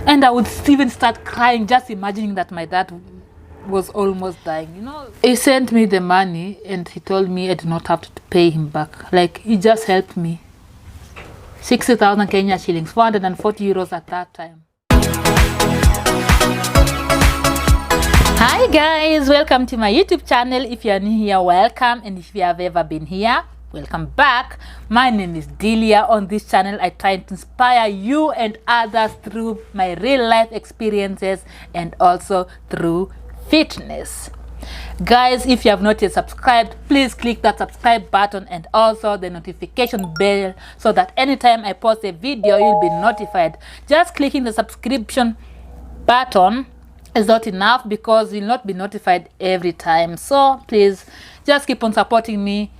And I would even start crying just imagining that my dad was almost dying, you know. He sent me the money and he told me I did not have to pay him back. Like, he just helped me. 60,000 Kenya shillings, 440 euros at that time. Hi guys, welcome to my YouTube channel. If you are new here, welcome, and if you have ever been here, welcome back. My name is Delia. On this channel I try to inspire you and others through my real life experiences and also through fitness. Guys, if you have not yet subscribed, please click that subscribe button and also the notification bell so that anytime I post a video you'll be notified. Just clicking the subscription button is not enough because you'll not be notified every time. So please just keep on supporting me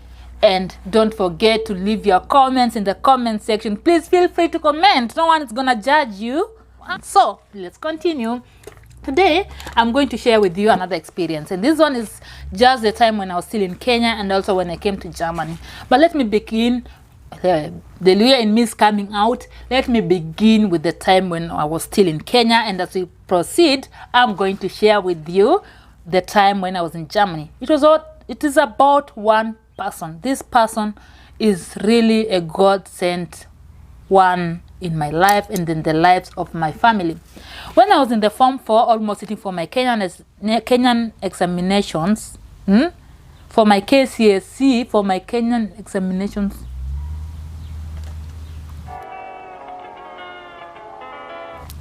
and don't forget to leave your comments in the comment section. Please feel free to comment. No one is gonna judge you. So let's continue. Today I'm going to share with you another experience, and this one is just the time when I was still in Kenya and also when I came to Germany. But let me begin, the Luya in me is coming out. Let me begin with the time when I was still in Kenya, and as we proceed I'm going to share with you the time when I was in Germany. It is about one person. This person is really a God-sent one in my life and in the lives of my family. When I was in the Form 4, almost sitting for my Kenyan examinations, for my KCSE, for my Kenyan examinations,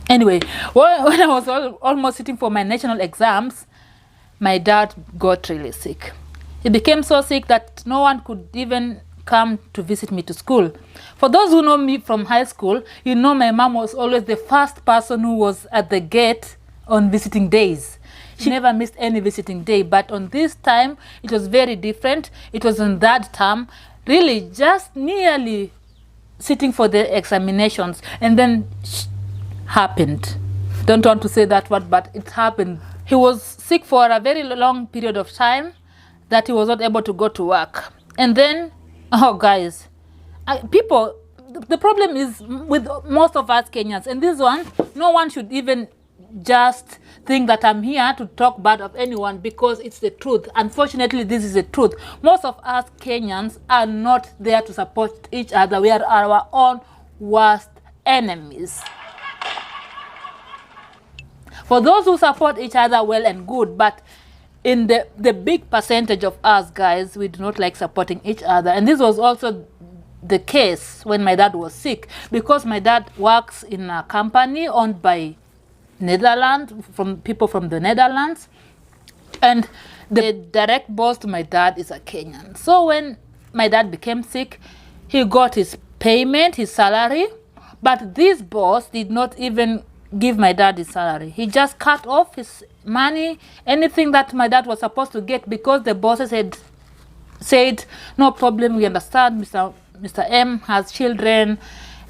anyway, when I was almost sitting for my national exams, my dad got really sick. He became so sick that no one could even come to visit me to school. For those who know me from high school, you know my mom was always the first person who was at the gate on visiting days. She never missed any visiting day, but on this time it was very different. It was on that term, really just nearly sitting for the examinations, and then happened. Don't want to say that word, but it happened. He was sick for a very long period of time that he was not able to go to work. And then, oh guys, the problem is with most of us Kenyans, and this one, no one should even just think that I'm here to talk bad of anyone, because it's the truth. Unfortunately, this is the truth. Most of us Kenyans are not there to support each other. We are our own worst enemies. For those who support each other, well and good, but in the big percentage of us guys, we do not like supporting each other. And this was also the case when my dad was sick, because my dad works in a company owned by Netherlands, from people from the Netherlands, and the direct boss to my dad is a Kenyan. So when my dad became sick, he got his payment, his salary, but this boss did not even give my dad his salary. He just cut off his money, anything that my dad was supposed to get, because the bosses had said, no problem, we understand, Mr. M has children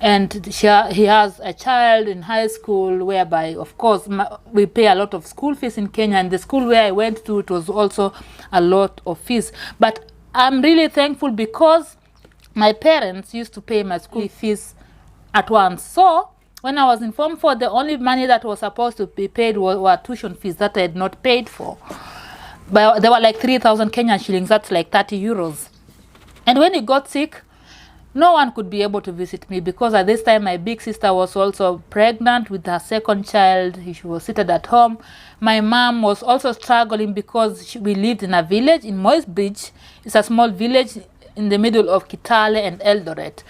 and he has a child in high school, whereby of course we pay a lot of school fees in Kenya, and the school where I went to, it was also a lot of fees. But I'm really thankful because my parents used to pay my school fees at once. So when I was in Form 4, the only money that was supposed to be paid were tuition fees that I had not paid for. But they were like 3,000 Kenyan shillings, that's like 30 euros. And when he got sick, no one could be able to visit me, because at this time my big sister was also pregnant with her second child. She was seated at home. My mom was also struggling because we lived in a village in Moisbridge. It's a small village in the middle of Kitale and Eldoret.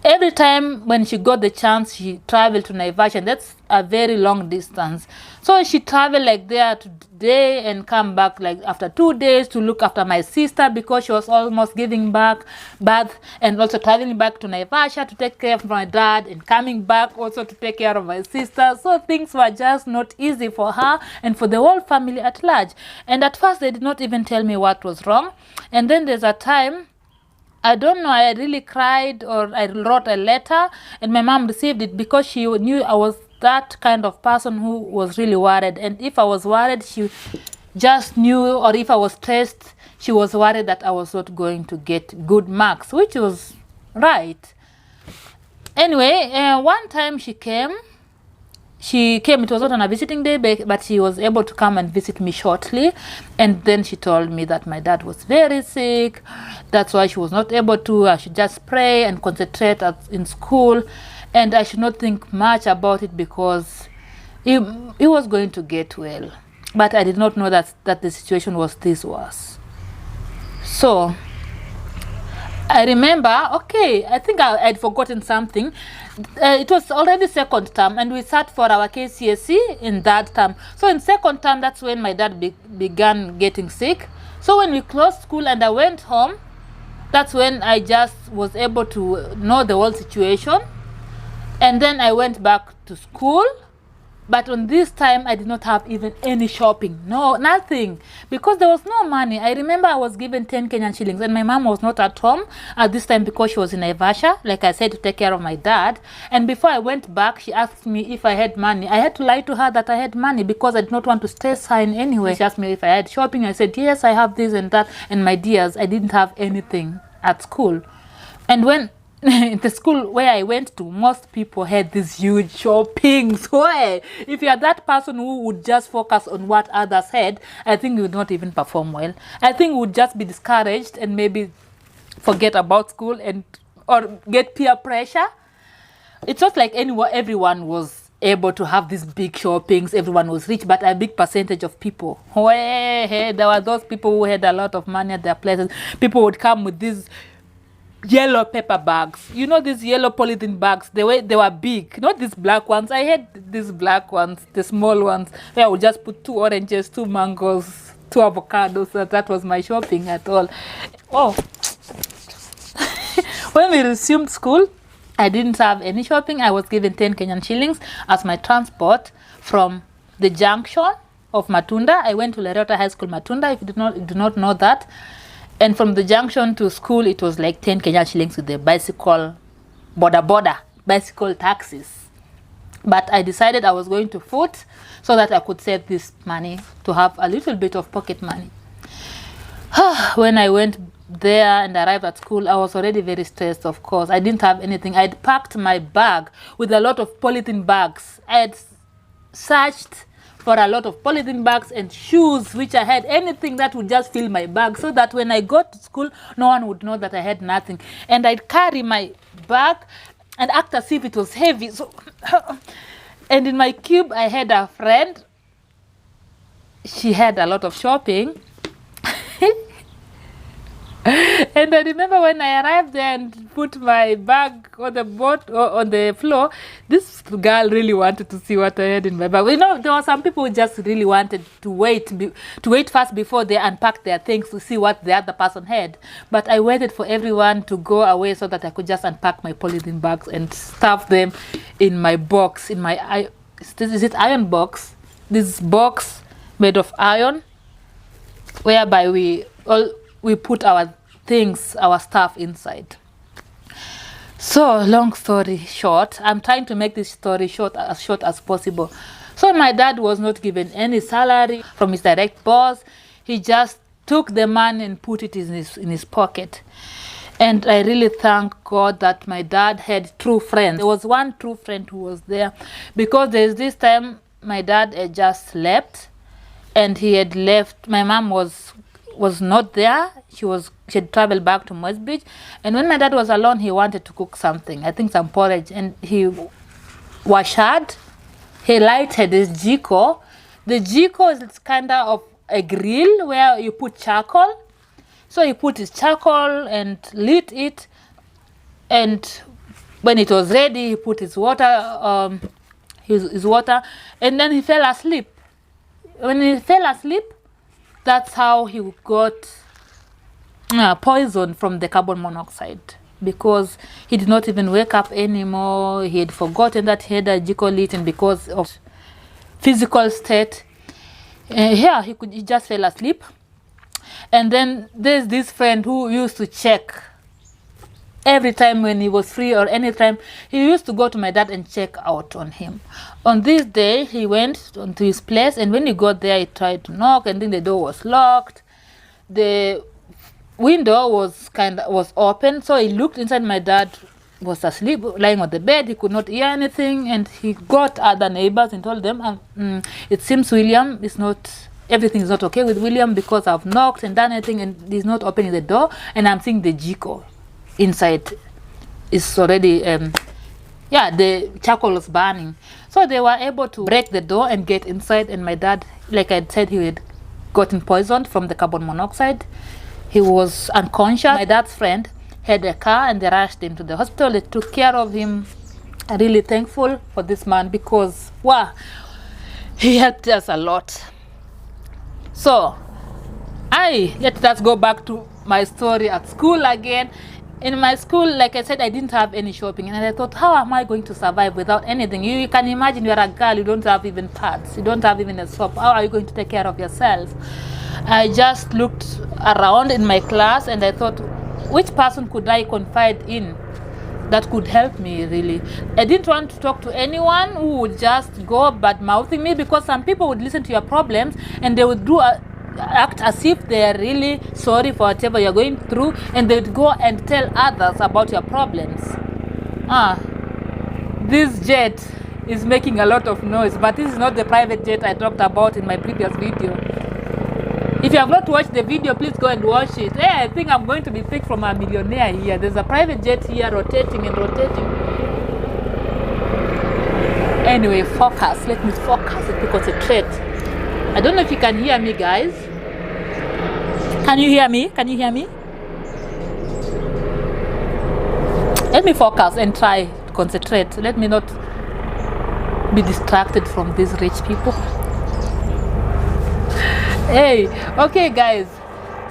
Every time when she got the chance, she traveled to Naivasha, and that's a very long distance. So she traveled like there today and come back like after 2 days to look after my sister, because she was almost giving birth, and also traveling back to Naivasha to take care of my dad, and coming back also to take care of my sister. So things were just not easy for her and for the whole family at large. And at first they did not even tell me what was wrong. And then there's a time, I don't know, I really cried, or I wrote a letter, and my mom received it, because she knew I was that kind of person who was really worried. And if I was worried, she just knew, or if I was stressed, she was worried that I was not going to get good marks, which was right. Anyway, one time she came, She came, it was not on a visiting day, but she was able to come and visit me shortly. And then she told me that my dad was very sick. That's why she was not able to. I should just pray and concentrate in school. And I should not think much about it because he was going to get well. But I did not know that the situation was this worse. So I remember, okay, I think I'd forgotten something. It was already second term, and we sat for our KCSE in that term. So in second term, that's when my dad began getting sick. So when we closed school and I went home, that's when I just was able to know the whole situation. And then I went back to school. But on this time, I did not have even any shopping. No, nothing. Because there was no money. I remember I was given 10 Kenyan shillings. And my mom was not at home at this time because she was in Naivasha, like I said, to take care of my dad. And before I went back, she asked me if I had money. I had to lie to her that I had money because I did not want to stress her in any way. She asked me if I had shopping. I said, yes, I have this and that. And my dears, I didn't have anything at school. And when in the school where I went to, most people had this huge shopping. So if you are that person who would just focus on what others had, I think you would not even perform well. I think you would just be discouraged and maybe forget about school or get peer pressure. It's not like everyone was able to have these big shoppings. Everyone was rich, but a big percentage of people, there were those people who had a lot of money at their places. People would come with these yellow paper bags, you know, these yellow polythene bags. They were big, not these black ones. I had these black ones, the small ones, where I would just put 2 oranges, 2 mangoes, 2 avocados. That was my shopping at all. When we resumed school, I didn't have any shopping. I was given 10 Kenyan shillings as my transport from the junction of Matunda. I went to Lerota High School, Matunda, if you do not know that. And from the junction to school, it was like 10 Kenyan shillings with the bicycle, bicycle taxis. But I decided I was going to foot so that I could save this money to have a little bit of pocket money. When I went there and arrived at school, I was already very stressed, of course. I didn't have anything. I'd packed my bag with a lot of polythene bags. I had searched for a lot of polythene bags and shoes, which I had anything that would just fill my bag, so that when I got to school, no one would know that I had nothing. And I'd carry my bag and act as if it was heavy. So, and in my cube, I had a friend. She had a lot of shopping. And I remember when I arrived there and put my bag on the floor, this girl really wanted to see what I had in my bag. You know, there were some people who just really wanted to wait first before they unpacked their things to see what the other person had. But I waited for everyone to go away so that I could just unpack my polythene bags and stuff them in my box, is it iron box? This box made of iron, whereby we put our things, our stuff inside. So long story short, I'm trying to make this story short as possible. So my dad was not given any salary from his direct boss. He just took the money and put it in his pocket. And I really thank God that my dad had true friends. There was one true friend who was there, because there's this time my dad had just left and he had left. My mom was not there. She had traveled back to Moisbridge, and when my dad was alone, he wanted to cook something, I think some porridge, and he washed. He lighted his jiko. The jiko is kind of a grill where you put charcoal. So he put his charcoal and lit it, and when it was ready, he put his water, and then he fell asleep. When he fell asleep, that's how he got poison from the carbon monoxide, because he did not even wake up anymore. He had forgotten that he had a jiko lit, and because of physical state, he just fell asleep. And then there's this friend who used to check every time when he was free, or any time he used to go to my dad and check out on him. On this day, he went to his place, and when he got there, he tried to knock, and then the door was locked. The window was open, so he looked inside my dad. was asleep, lying on the bed. He could not hear anything, and he got other neighbors and told them, it seems William is not, everything is not okay with William because I've knocked and done anything and he's not opening the door, and I'm seeing the jiko inside is already, the charcoal was burning. So they were able to break the door and get inside, and my dad, like I said, he had gotten poisoned from the carbon monoxide. He was unconscious. My dad's friend had a car and they rushed him to the hospital. They took care of him. I'm really thankful for this man because, wow, he helped us a lot. So, let us go back to my story at school again. In my school, like I said, I didn't have any shopping, and I thought, how am I going to survive without anything? You can imagine you're a girl, you don't have even pads, you don't have even a soap. How are you going to take care of yourself? I just looked around in my class and I thought, which person could I confide in that could help me, really? I didn't want to talk to anyone who would just go bad mouthing me, because some people would listen to your problems and they would act as if they are really sorry for whatever you're going through, and they would go and tell others about your problems. This jet is making a lot of noise, but this is not the private jet I talked about in my previous video. If you have not watched the video, please go and watch it. Hey, I think I'm going to be picked from a millionaire here. There's a private jet here rotating and rotating. Anyway, focus. Let me focus. Let me concentrate. I don't know if you can hear me, guys. Can you hear me? Can you hear me? Let me focus and try to concentrate. Let me not be distracted from these rich people. Hey, okay, guys.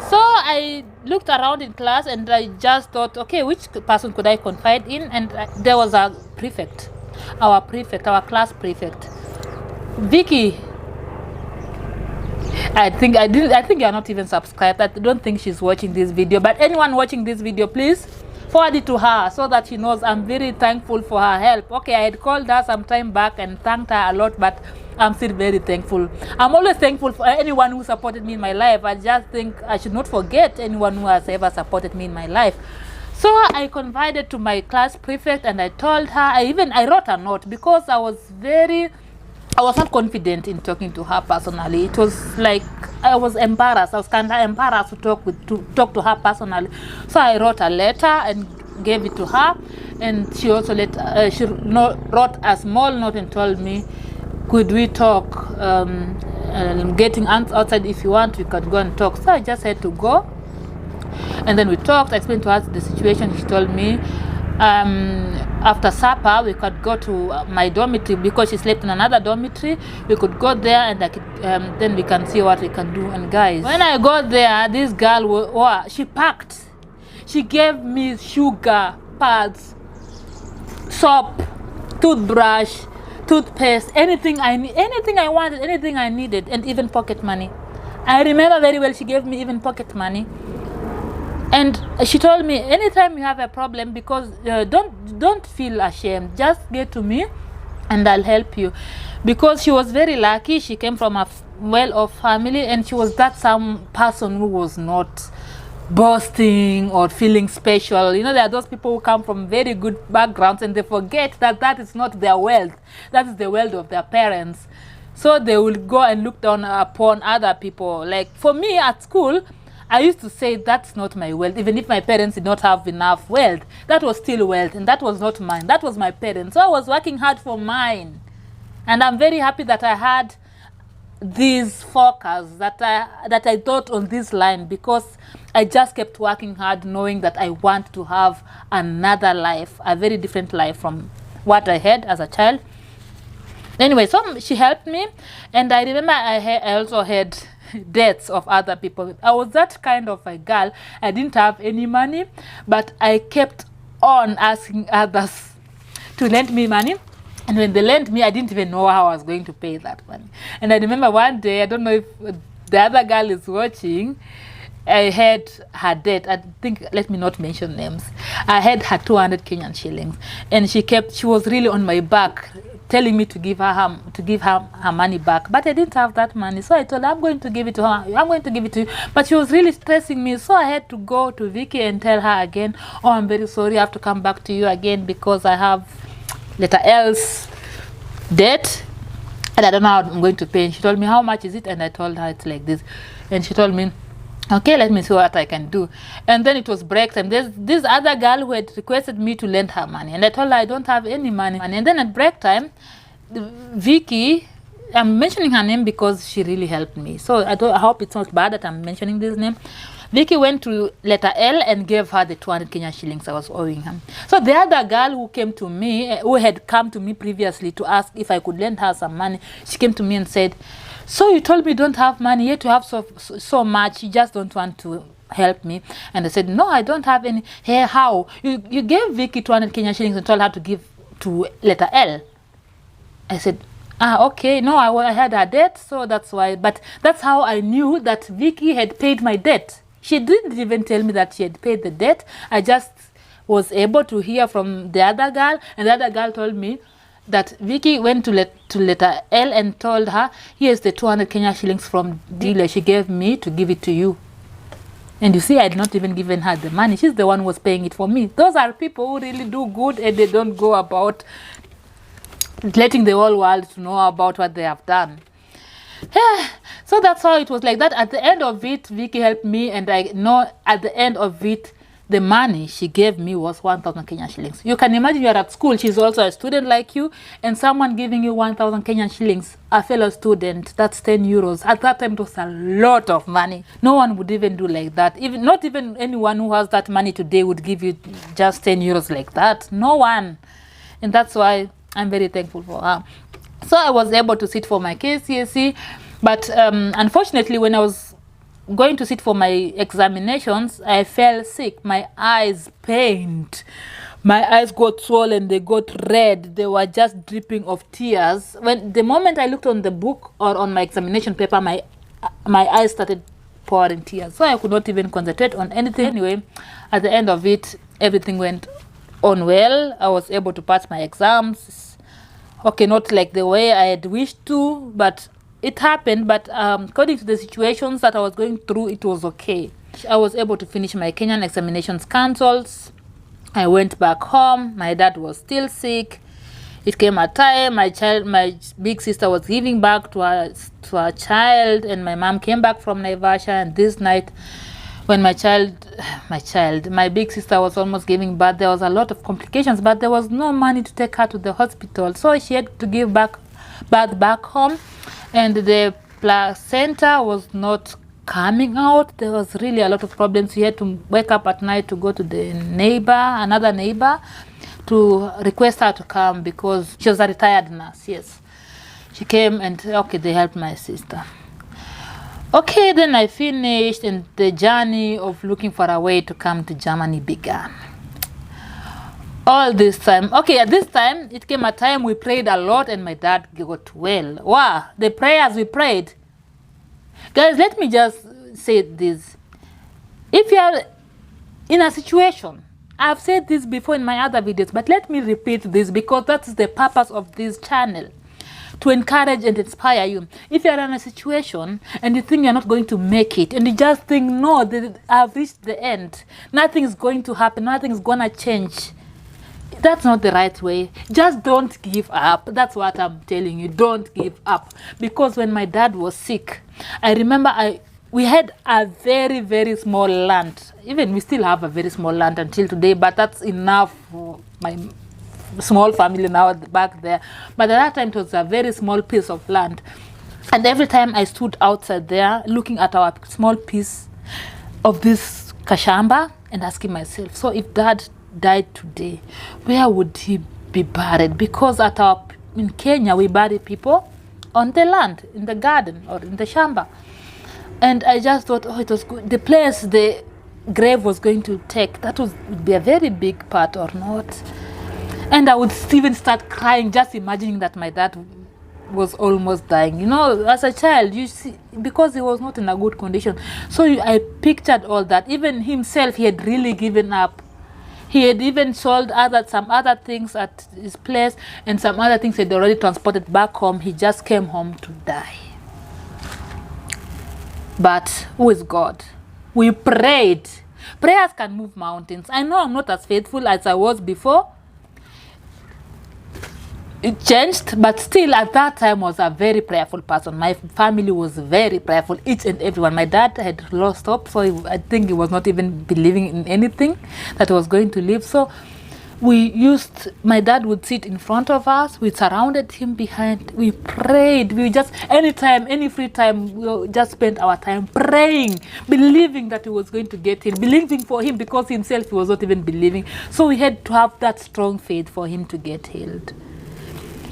So I looked around in class and I just thought, okay, which person could I confide in? And there was a prefect, our class prefect, Vicky. I think you're not even subscribed. I don't think she's watching this video, but anyone watching this video, please forward it to her so that she knows I'm very thankful for her help. Okay, I had called her some time back and thanked her a lot, but I'm still very thankful. I'm always thankful for anyone who supported me in my life. I just think I should not forget anyone who has ever supported me in my life. So I confided to my class prefect and I told her, I wrote a note, because I was not confident in talking to her personally. It was like I was embarrassed. I was kind of embarrassed to talk to her personally. So I wrote a letter and gave it to her, and she also wrote a small note and told me, could we talk? Getting outside, if you want, we could go and talk. So I just had to go, and then we talked. I explained to her the situation. She told me, after supper we could go to my dormitory, because she slept in another dormitory. We could go there and then we can see what we can do. And guys, when I got there, this girl she packed. She gave me sugar, pads, soap, toothbrush, toothpaste, anything I wanted, anything I needed, and even pocket money. I remember very well, she gave me even pocket money. And she told me, anytime you have a problem, because don't feel ashamed, just get to me and I'll help you. Because she was very lucky. She came from a well-off family, and she was some person who was not boasting or feeling special. You know, there are those people who come from very good backgrounds and they forget that is not their wealth. That is the wealth of their parents. So they will go and look down upon other people. Like for me at school, I used to say that's not my wealth. Even if my parents did not have enough wealth, that was still wealth, and that was not mine. That was my parents. So I was working hard for mine. And I'm very happy that I had this focus, that I thought on this line, because I just kept working hard, knowing that I want to have another life, a very different life from what I had as a child. Anyway, so she helped me, and I remember I also had debts of other people. I was that kind of a girl. I didn't have any money, but I kept on asking others to lend me money. And when they lent me, I didn't even know how I was going to pay that money. And I remember one day, I don't know if the other girl is watching, I had her debt. I think, let me not mention names. I had her 200 Kenyan shillings. And she was really on my back, telling me to give her money back, but I didn't have that money. So I told her, I'm going to give it to her. I'm going to give it to you. But she was really stressing me, so I had to go to Vicky and tell her again, oh, I'm very sorry, I have to come back to you again because I have letter L's debt and I don't know how I'm going to pay. And she told me, how much is it? And I told her it's like this. And she told me, okay, let me see what I can do. And then it was break time. There's this other girl who had requested me to lend her money, and I told her I don't have any money. And then at break time, Vicky, I'm mentioning her name because she really helped me, so I hope it's not bad that I'm mentioning this name. Vicky went to letter L and gave her the 200 Kenya shillings I was owing her. So the other girl who came to me, who had come to me previously to ask if I could lend her some money, she came to me and said, so you told me you don't have money, yet you have so much, you just don't want to help me. And I said, no, I don't have any. Hey, how? You gave Vicky 200 Kenya shillings and told her to give to letter L. I said, okay, no, I had a debt, so that's why. But that's how I knew that Vicky had paid my debt. She didn't even tell me that she had paid the debt. I just was able to hear from the other girl, and the other girl told me that Vicky went to letter L and told her, here's the 200 Kenya shillings from dealer she gave me to give it to you. And you see, I had not even given her the money. She's the one who was paying it for me. Those are people who really do good, and they don't go about letting the whole world to know about what they have done. So that's how it was like that. At the end of it, Vicky helped me, and I know at the end of it, the money she gave me was 1,000 Kenyan shillings. You can imagine you're at school, she's also a student like you, and someone giving you 1,000 Kenyan shillings, a fellow student, that's 10 euros. At that time, it was a lot of money. No one would even do like that. Not even anyone who has that money today would give you just 10 euros like that. No one. And that's why I'm very thankful for her. So I was able to sit for my KCSE, but unfortunately, when I was going to sit for my examinations, I fell sick. My eyes pained. My eyes got swollen. They got red. They were just dripping of tears. The moment I looked on the book or on my examination paper, my eyes started pouring tears. So I could not even concentrate on anything. Anyway, at the end of it, everything went on well. I was able to pass my exams. Okay, not like the way I had wished to, but it happened. But according to the situations that I was going through, it was okay. I was able to finish my Kenyan examinations cancels. I went back home. My dad was still sick. It came a time my big sister was giving back to her child, and my mom came back from Naivasha. And this night, when my big sister was almost giving birth, there was a lot of complications, but there was no money to take her to the hospital. So she had to give birth back home, and the placenta was not coming out. There was really a lot of problems. She had to wake up at night to go to the another neighbor, to request her to come because she was a retired nurse. Yes, she came and okay, they helped my sister. Okay, then I finished, and the journey of looking for a way to come to Germany began. All this time, okay, at this time, it came a time we prayed a lot, and my dad got well. Wow, the prayers we prayed. Guys, let me just say this. If you are in a situation, I've said this before in my other videos, but let me repeat this because that's the purpose of this channel. To encourage and inspire you. If you're in a situation and you think you're not going to make it, and you just think, no, I've reached the end, nothing's going to happen, nothing's gonna change, that's not the right way. Just don't give up. That's what I'm telling you. Don't give up. Because when my dad was sick, I remember we had a very, very small land. Even we still have a very small land until today, but that's enough for my small family now back there. But at that time, it was a very small piece of land. And every time I stood outside there, looking at our small piece of this kashamba and asking myself, so if Dad died today, where would he be buried? Because in Kenya, we bury people on the land, in the garden or in the shamba. And I just thought, oh, it was good. The place the grave was going to take, that would be a very big part or not. And I would even start crying, just imagining that my dad was almost dying. You know, as a child, you see, because he was not in a good condition. So I pictured all that. Even himself, he had really given up. He had even sold some other things at his place, and some other things had already transported back home. He just came home to die. But who is God? We prayed. Prayers can move mountains. I know I'm not as faithful as I was before. It changed, but still at that time was a very prayerful person. My family was very prayerful, each and everyone. My dad had lost hope, so I think he was not even believing in anything that was going to live. So my dad would sit in front of us, we surrounded him behind, we prayed, we just, anytime, any free time, we just spent our time praying, believing that he was going to get healed, believing for him because himself he was not even believing. So we had to have that strong faith for him to get healed.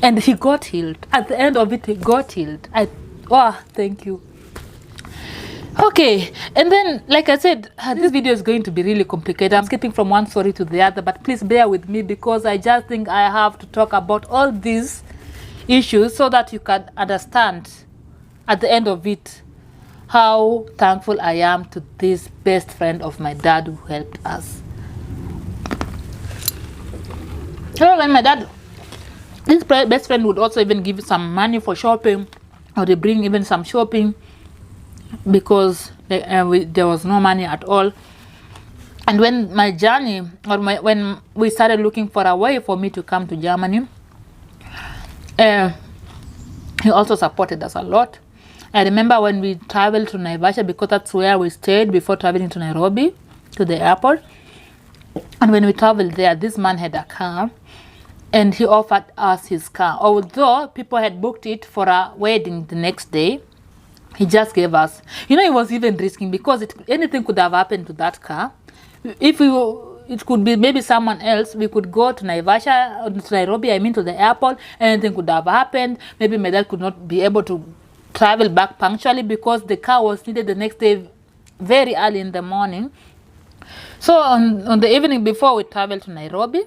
And he got healed. At the end of it, he got healed. Thank you. Okay, and then, like I said, this video is going to be really complicated. I'm skipping from one story to the other, but please bear with me because I just think I have to talk about all these issues so that you can understand at the end of it how thankful I am to this best friend of my dad who helped us. So when my dad, this best friend would also even give some money for shopping, or they bring even some shopping because there was no money at all. And when my journey, when we started looking for a way for me to come to Germany, he also supported us a lot. I remember when we traveled to Naivasha, because that's where we stayed before traveling to Nairobi, to the airport. And when we traveled there, this man had a car, and he offered us his car. Although people had booked it for a wedding the next day, he just gave us. He was even risking, because anything could have happened to that car. If it could be maybe someone else, we could go to Naivasha, to Nairobi, to the airport. Anything could have happened. Maybe my dad could not be able to travel back punctually because the car was needed the next day very early in the morning. So on the evening before, we traveled to Nairobi.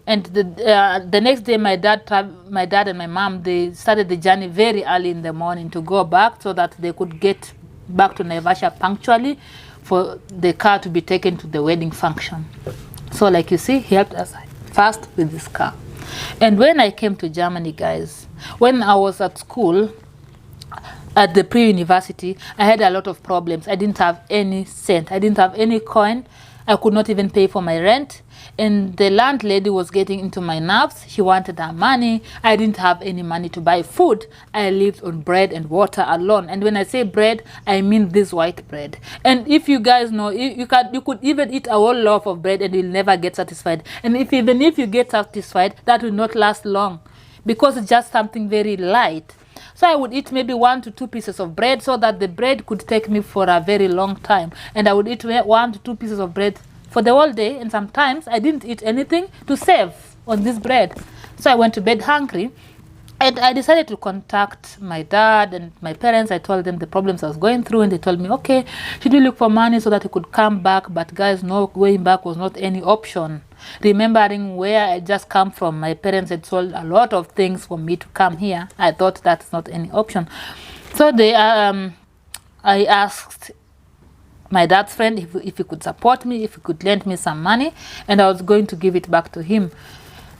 And the next day, my dad and my mom, they started the journey very early in the morning to go back so that they could get back to Naivasha punctually for the car to be taken to the wedding function. So like you see, he helped us first with this car. And when I came to Germany, guys, when I was at school, at the pre-university, I had a lot of problems. I didn't have any cent. I didn't have any coin. I could not even pay for my rent. And the landlady was getting into my nerves. She wanted her money. I didn't have any money to buy food. I lived on bread and water alone. And when I say bread, I mean this white bread. And if you guys know, you could even eat a whole loaf of bread and you'll never get satisfied. And even if you get satisfied, that will not last long because it's just something very light. So I would eat maybe 1 to 2 pieces of bread so that the bread could take me for a very long time. And I would eat 1 to 2 pieces of bread for the whole day. And sometimes I didn't eat anything to save on this bread. So I went to bed hungry. And I decided to contact my dad and my parents. I told them the problems I was going through, and they told me, okay, should we look for money so that he could come back? But guys, no, going back was not any option. Remembering where I just come from, my parents had sold a lot of things for me to come here. I thought that's not any option. So I asked my dad's friend if he could support me, if he could lend me some money, and I was going to give it back to him.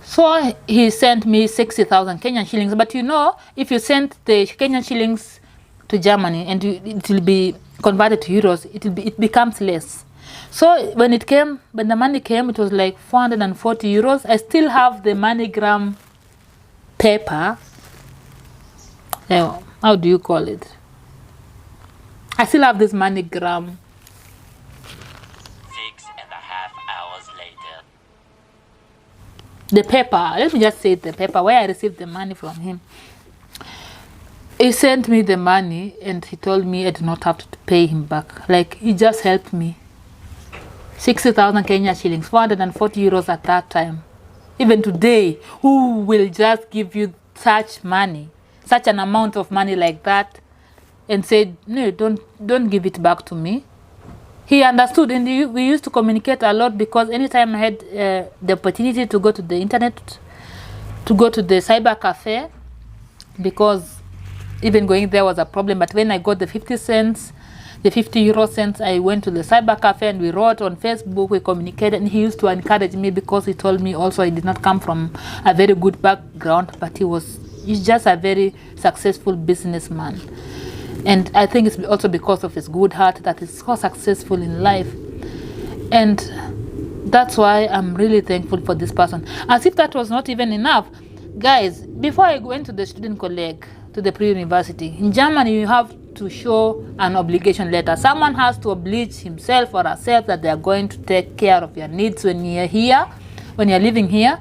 So he sent me 60,000 Kenyan shillings. But if you send the Kenyan shillings to Germany and it will be converted to euros, it becomes less. So when the money came, it was like 440 euros. I still have the MoneyGram paper. How do you call it? I still have this MoneyGram. 6.5 hours later. The paper, let me just say the paper where I received the money from him. He sent me the money and he told me I did not have to pay him back. Like, he just helped me. 60,000 Kenya shillings, 440 euros at that time. Even today, who will just give you such money, such an amount of money like that, and say, no, don't give it back to me? He understood, and we used to communicate a lot because anytime I had the opportunity to go to the internet, to go to the cyber cafe, because even going there was a problem. But when I got the 50 cents, the 50 euro cents, I went to the cyber cafe and we wrote on Facebook, we communicated, and he used to encourage me because he told me also he did not come from a very good background, but he's just a very successful businessman. And I think it's also because of his good heart that he's so successful in life. And that's why I'm really thankful for this person. As if that was not even enough, guys, before I went to the student colleague, to the pre-university, in Germany you have to show an obligation letter. Someone has to oblige himself or herself that they are going to take care of your needs when you're here, when you're living here.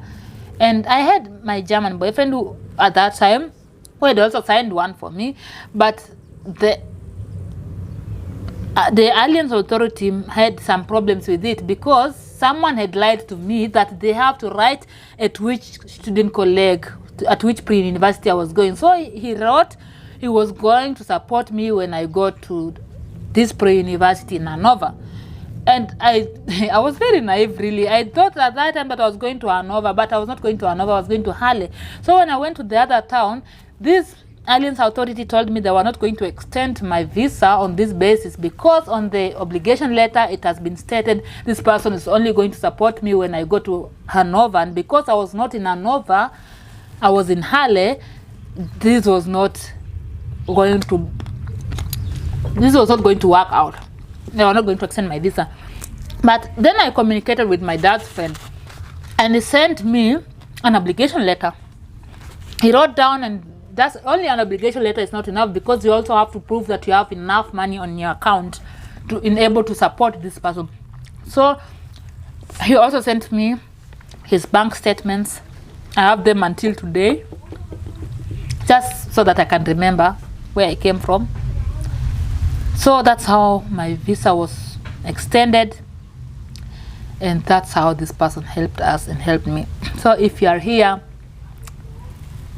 And I had my German boyfriend who at that time, who had also signed one for me, but the Alliance Authority had some problems with it because someone had lied to me that they have to write at which student colleague, at which pre-university I was going. So he wrote he was going to support me when I go to this pre-university in Hanover. And I was very naive, really. I thought at that time that I was going to Hanover, but I was not going to Hanover, I was going to Halle. So when I went to the other town, this Alliance Authority told me they were not going to extend my visa on this basis because on the obligation letter it has been stated this person is only going to support me when I go to Hanover. And because I was not in Hanover, I was in Halle, this was not going to work out. They were not going to extend my visa. But then I communicated with my dad's friend and he sent me an obligation letter. He wrote down, and that's only an obligation letter is not enough because you also have to prove that you have enough money on your account to enable to support this person. So he also sent me his bank statements. I have them until today, just so that I can remember where I came from. So that's how my visa was extended, and that's how this person helped us and helped me. So if you are here,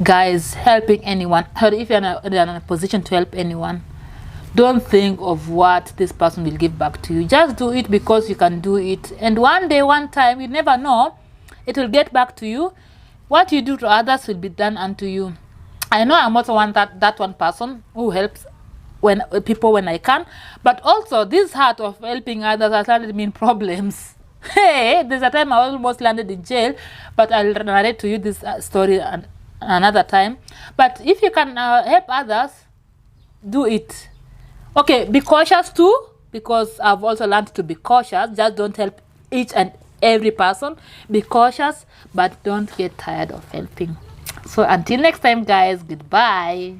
guys, helping anyone, or if you're in a position to help anyone, don't think of what this person will give back to you. Just do it because you can do it, and one day, one time, you never know, it will get back to you. What you do to others will be done unto you. I know I'm also that one person who helps when people when I can, but also this heart of helping others has landed me in problems. Hey, there's a time I almost landed in jail, but I'll narrate to you this story another time. But if you can help others, do it. Okay, be cautious too, because I've also learned to be cautious. Just don't help each and every person. Be cautious, but don't get tired of helping. So until next time, guys, goodbye.